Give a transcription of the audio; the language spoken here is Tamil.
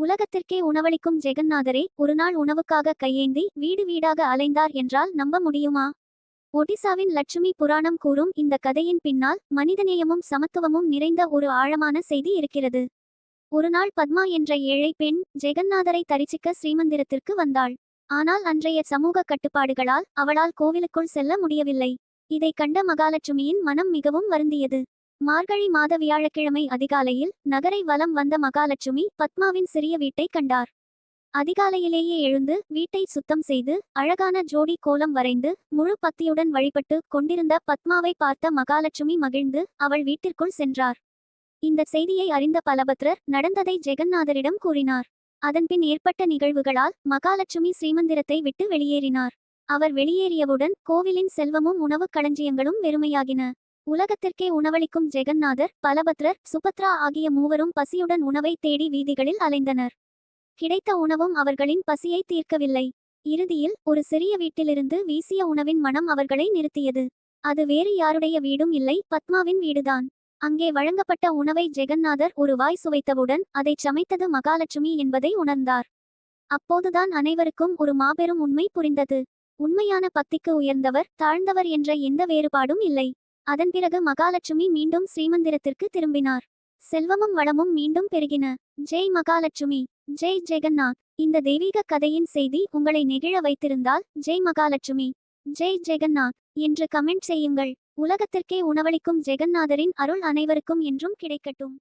உலகத்திற்கே உணவளிக்கும் ஜெகந்நாதரே ஒருநாள் உணவுக்காக கையேந்தி வீடு வீடாக அலைந்தார் என்றால் நம்ப முடியுமா? ஒடிசாவின் லட்சுமி புராணம் கூறும் இந்த கதையின் பின்னால் மனிதநேயமும் சமத்துவமும் நிறைந்த ஒரு ஆழமான செய்தி இருக்கிறது. ஒருநாள் பத்மா என்ற ஏழை பெண் ஜெகந்நாதரை தரிசிக்க ஸ்ரீமந்திரத்திற்கு வந்தாள். ஆனால் அன்றைய சமூக கட்டுப்பாடுகளால் அவளால் கோவிலுக்குள் செல்ல முடியவில்லை. இதை கண்ட மகாலட்சுமியின் மனம் மிகவும் வருந்தியது. மார்கழி மாத வியாழக்கிழமை அதிகாலையில் நகரை வலம் வந்த மகாலட்சுமி பத்மாவின் சிறிய வீட்டை கண்டார். அதிகாலையிலேயே எழுந்து வீட்டை சுத்தம் செய்து அழகான ஜோடி கோலம் வரைந்து முழு பக்தியுடன் வழிபட்டு கொண்டிருந்த பத்மாவை பார்த்த மகாலட்சுமி மகிழ்ந்து அவள் வீட்டிற்குள் சென்றார். இந்த செய்தியை அறிந்த பலபத்ரர் நடந்ததை ஜெகந்நாதரிடம் கூறினார். அதன்பின் ஏற்பட்ட நிகழ்வுகளால் மகாலட்சுமி ஸ்ரீமந்திரத்தை விட்டு வெளியேறினார். அவர் வெளியேறியவுடன் கோவிலின் செல்வமும் உணவு களஞ்சியங்களும் வெறுமையாகின. உலகத்திற்கே உணவளிக்கும் ஜெகந்நாதர், பலபத்ரர், சுபத்ரா ஆகிய மூவரும் பசியுடன் உணவை தேடி வீதிகளில் அலைந்தனர். கிடைத்த உணவும் அவர்களின் பசியை தீர்க்கவில்லை. இறுதியில் ஒரு சிறிய வீட்டிலிருந்து வீசிய உணவின் மனம் அவர்களை நிறுத்தியது. அது வேறு யாருடைய வீடும் இல்லை, பத்மாவின் வீடுதான். அங்கே வழங்கப்பட்ட உணவை ஜெகந்நாதர் ஒரு வாய் சுவைத்தவுடன் அதைச் சமைத்தது மகாலட்சுமி என்பதை உணர்ந்தார். அப்போதுதான் அனைவருக்கும் ஒரு மாபெரும் உண்மை புரிந்தது. உண்மையான பக்திக்கு உயர்ந்தவர் தாழ்ந்தவர் என்ற எந்த வேறுபாடும் இல்லை. அதன் பிறகு மகாலட்சுமி மீண்டும் ஸ்ரீமந்திரத்திற்கு திரும்பினார். செல்வமும் வளமும் மீண்டும் பெருகின. ஜெய் மகாலட்சுமி, ஜெய் ஜெகந்நாத். இந்த தெய்வீக கதையின் செய்தி உங்களை நெகிழ வைத்திருந்தால் ஜெய் மகாலட்சுமி, ஜெய் ஜெகந்நாத் என்று கமெண்ட் செய்யுங்கள். உலகத்திற்கே உணவளிக்கும் ஜெகந்நாதரின் அருள் அனைவருக்கும் என்றும் கிடைக்கட்டும்.